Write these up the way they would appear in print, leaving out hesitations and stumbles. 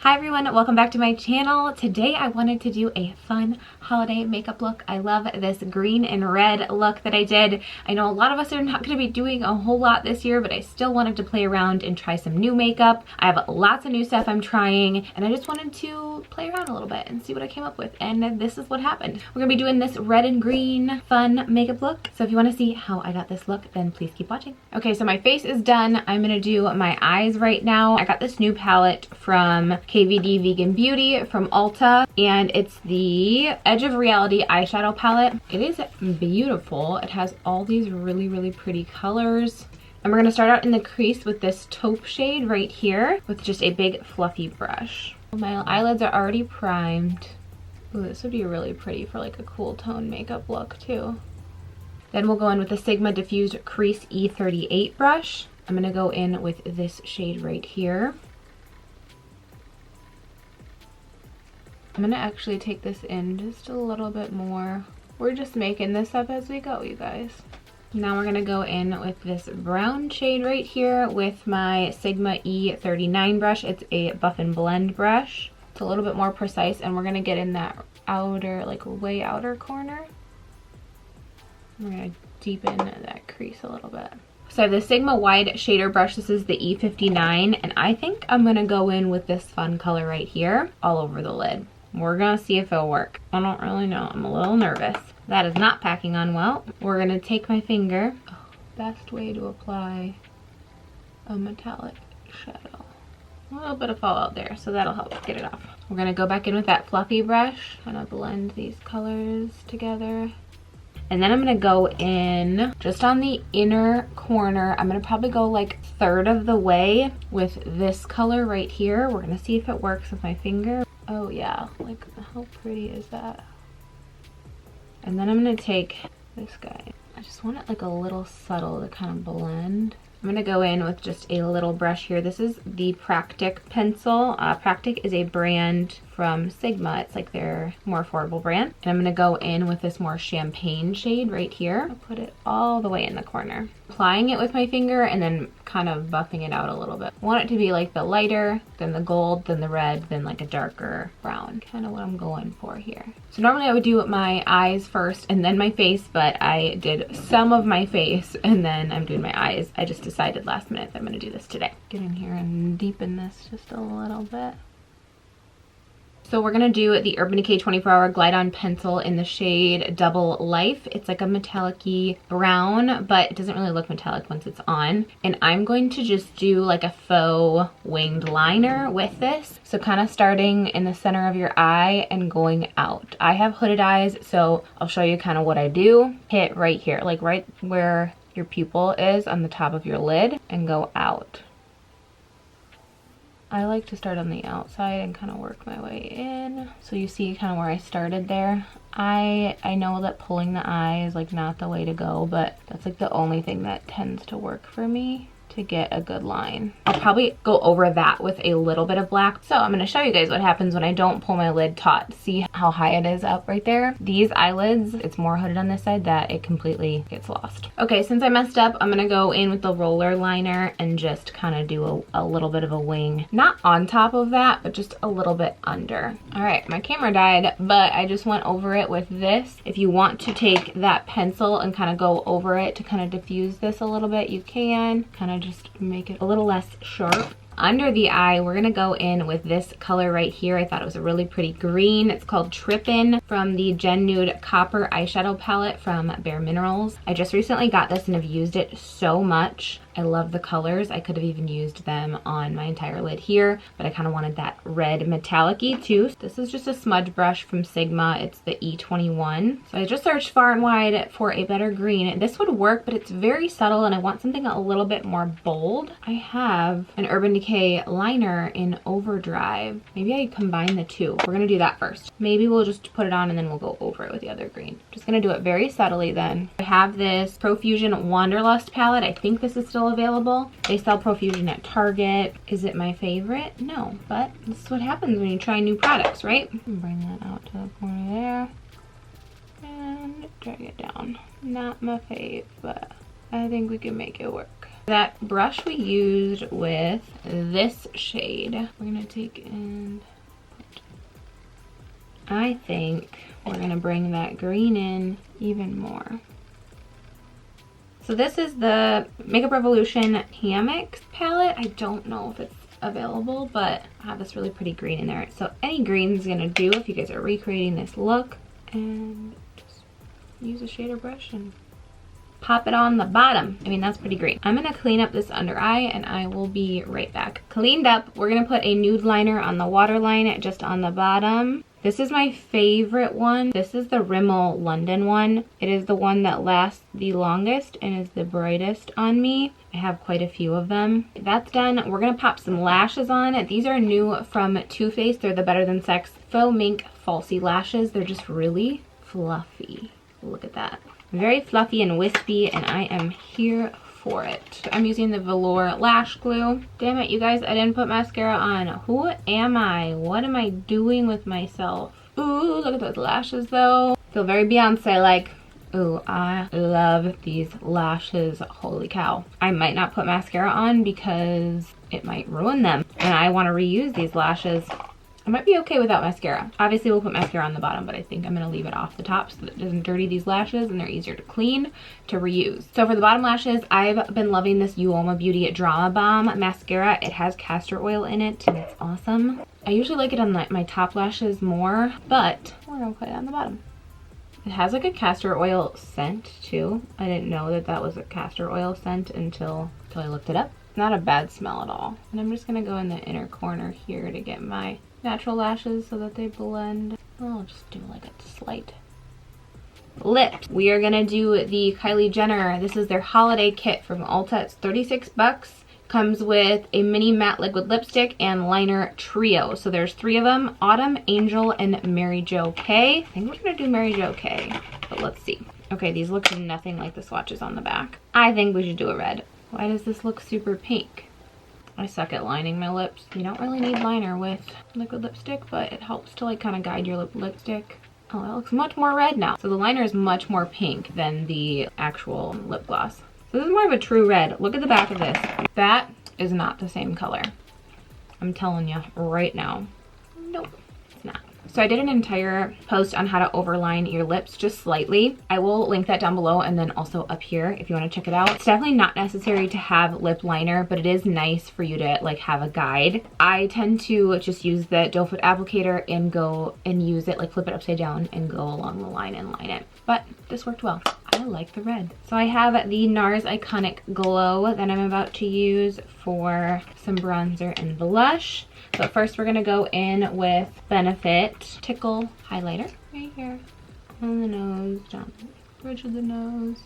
Hi everyone, welcome back to my channel. Today I wanted to do a fun holiday makeup look. I love this green and red look that I did. I know a lot of us are not going to be doing a whole lot this year, but I still wanted to play around and try some new makeup. I have lots of new stuff I'm trying, and I just wanted to play around a little bit and see what I came up with, and this is what happened. We're going to be doing this red and green fun makeup look, so if you want to see how I got this look, then please keep watching. Okay, so my face is done. I'm going to do my eyes right now. I got this new palette from KVD Vegan Beauty from Ulta, and it's the Edge of Reality eyeshadow palette. It is beautiful. It has all these really pretty colors. And we're going to start out in the crease with this taupe shade right here with just a big fluffy brush. My eyelids are already primed. Ooh, this would be really pretty for like a cool tone makeup look too. Then we'll go in with the Sigma Diffused Crease E38 brush. I'm going to go in with this shade right here. I'm gonna actually take this in just a little bit more. We're just making this up as we go, you guys. Now we're gonna go in with this brown shade right here with my Sigma E39 brush. It's a buff and blend brush. It's a little bit more precise, and we're gonna get in that outer, like way outer corner. We're gonna deepen that crease a little bit. So I have the Sigma Wide Shader brush. This is the E59, and I think I'm gonna go in with this fun color right here all over the lid. We're gonna see if it'll work. I don't really know. I'm a little nervous. That is not packing on well. We're gonna take my finger. Oh, best way to apply a metallic shadow. A little bit of fallout there, so that'll help get it off. We're gonna go back in with that fluffy brush. Kind of blend these colors together. And then I'm gonna go in just on the inner corner. I'm gonna probably go like a third of the way with this color right here. We're gonna see if it works with my finger. Oh yeah, like how pretty is that? And then I'm gonna take this guy. I just want it like a little subtle to kind of blend. I'm gonna go in with just a little brush here. This is the Practic pencil. Practic is a brand from Sigma. It's like their more affordable brand. And I'm gonna go in with this more champagne shade right here. I'll put it all the way in the corner. Applying it with my finger and then kind of buffing it out a little bit. I want it to be like the lighter, then the gold, then the red, then like a darker brown. Kind of what I'm going for here. So normally I would do my eyes first and then my face, but I did some of my face and then I'm doing my eyes. I just decided last minute that I'm gonna do this today. Get in here and deepen this just a little bit. So we're gonna do the Urban Decay 24-Hour Glide On Pencil in the shade Double Life. It's like a metallic-y brown, but it doesn't really look metallic once it's on. And I'm going to just do like a faux winged liner with this. So kind of starting in the center of your eye and going out. I have hooded eyes, so I'll show you kind of what I do. Hit right here, like right where your pupil is on the top of your lid, and go out. I like to start on the outside and kind of work my way in. So you see kind of where I started there. I know that pulling the eye is like not the way to go, but that's like the only thing that tends to work for me to get a good line. I'll probably go over that with a little bit of black. So I'm going to show you guys what happens when I don't pull my lid taut. See how high it is up right there? These eyelids, it's more hooded on this side that it completely gets lost. Okay, since I messed up, I'm going to go in with the roller liner and just kind of do a little bit of a wing. Not on top of that, but just a little bit under. All right, my camera died, but I just went over it with this. If you want to take that pencil and kind of go over it to kind of diffuse this a little bit, you can. Kind of just make it a little less sharp. Under the eye, we're gonna go in with this color right here. I thought it was a really pretty green. It's called Trippin' from the Gen Nude Copper eyeshadow palette from Bare Minerals. I just recently got this and have used it so much. I love the colors. I could have even used them on my entire lid here, but I kind of wanted that red metallic-y too. This is just a smudge brush from Sigma. It's the E21. So I just searched far and wide for a better green. This would work, but it's very subtle and I want something a little bit more bold. I have an Urban Decay liner in Overdrive. Maybe I combine the two. We're gonna do that first. Maybe we'll just put it on and then we'll go over it with the other green. Just gonna do it very subtly then. I have this Profusion Wanderlust palette. I think this is still available. They sell Profusion at Target. Is it my favorite? No, but this is what happens when you try new products, right? Bring that out to the corner there and drag it down. Not my fave, but I think we can make it work. That brush we used with this shade, we're gonna take in, I think we're gonna bring that green in even more. So this is the Makeup Revolution Hammock palette. I don't know if it's available, but I have this really pretty green in there. So any green is gonna do if you guys are recreating this look. And just use a shader brush and pop it on the bottom. I mean, that's pretty great. I'm gonna clean up this under eye and I will be right back. Cleaned up, we're gonna put a nude liner on the waterline just on the bottom. This is my favorite one. This is the Rimmel London one. It is the one that lasts the longest and is the brightest on me. I have quite a few of them. That's done. We're gonna pop some lashes on. These are new from Too Faced. They're the Better Than Sex Faux Mink Falsy Lashes. They're just really fluffy. Look at that. Very fluffy and wispy, and I am here for it. I'm using the velour lash glue. Damn it, you guys, I didn't put mascara on. Who am I? What am I doing with myself? Ooh, look at those lashes though. Feel very Beyonce like. Ooh, I love these lashes. Holy cow. I might not put mascara on because it might ruin them. And I want to reuse these lashes. I might be okay without mascara. Obviously we'll put mascara on the bottom, but I think I'm gonna leave it off the top so that it doesn't dirty these lashes and they're easier to clean, to reuse. So for the bottom lashes, I've been loving this Uoma Beauty Drama Bomb mascara. It has castor oil in it and it's awesome. I usually like it on my top lashes more, but we're gonna put it on the bottom. It has like a castor oil scent too. I didn't know that that was a castor oil scent until I looked it up. Not a bad smell at all. And I'm just gonna go in the inner corner here to get my natural lashes so that they blend. I'll just do like a slight lips. We are gonna do the Kylie Jenner. This is their holiday kit from Ulta. It's 36 bucks. Comes with a mini matte liquid lipstick and liner trio. So there's 3 of them, Autumn, Angel, and Mary Jo K. I think we're gonna do Mary Jo K, but let's see. Okay, these look nothing like the swatches on the back. I think we should do a red. Why does this look super pink? I suck at lining my lips. You don't really need liner with liquid lipstick, but it helps to like kind of guide your lipstick. Oh, that looks much more red now. So the liner is much more pink than the actual lip gloss. So this is more of a true red. Look at the back of this. That is not the same color. I'm telling you right now. Nope, it's not. So I did an entire post on how to overline your lips just slightly. I will link that down below and then also up here if you want to check it out. It's definitely not necessary to have lip liner, but it is nice for you to like have a guide. I tend to just use the doe foot applicator and go and use it, like flip it upside down and go along the line and line it. But this worked well. I like the red. So I have the NARS Iconic Glow that I'm about to use for some bronzer and blush. But first we're gonna go in with Benefit Tickle Highlighter right here on the nose, down the bridge of the nose.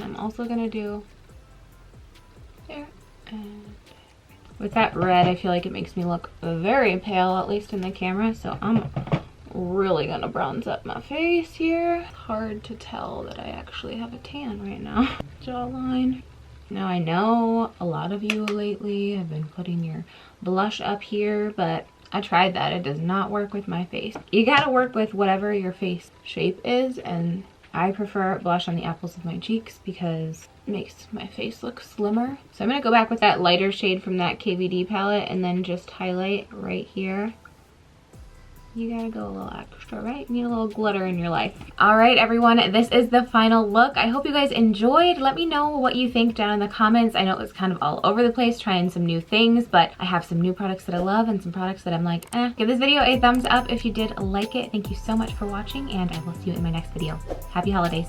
I'm also gonna do there and with that red. I feel like it makes me look very pale, at least in the camera, so I'm really gonna bronze up my face here. It's hard to tell that I actually have a tan right now. Jawline. Now I know a lot of you lately have been putting your blush up here, but I tried that. It does not work with my face. You gotta work with whatever your face shape is, and I prefer blush on the apples of my cheeks because it makes my face look slimmer. So I'm gonna go back with that lighter shade from that KVD palette and then just highlight right here. You gotta go a little extra, right? You need a little glitter in your life. All right, everyone, this is the final look. I hope you guys enjoyed. Let me know what you think down in the comments. I know it was kind of all over the place trying some new things, but I have some new products that I love and some products that I'm like, eh. Give this video a thumbs up if you did like it. Thank you so much for watching, and I will see you in my next video. Happy holidays.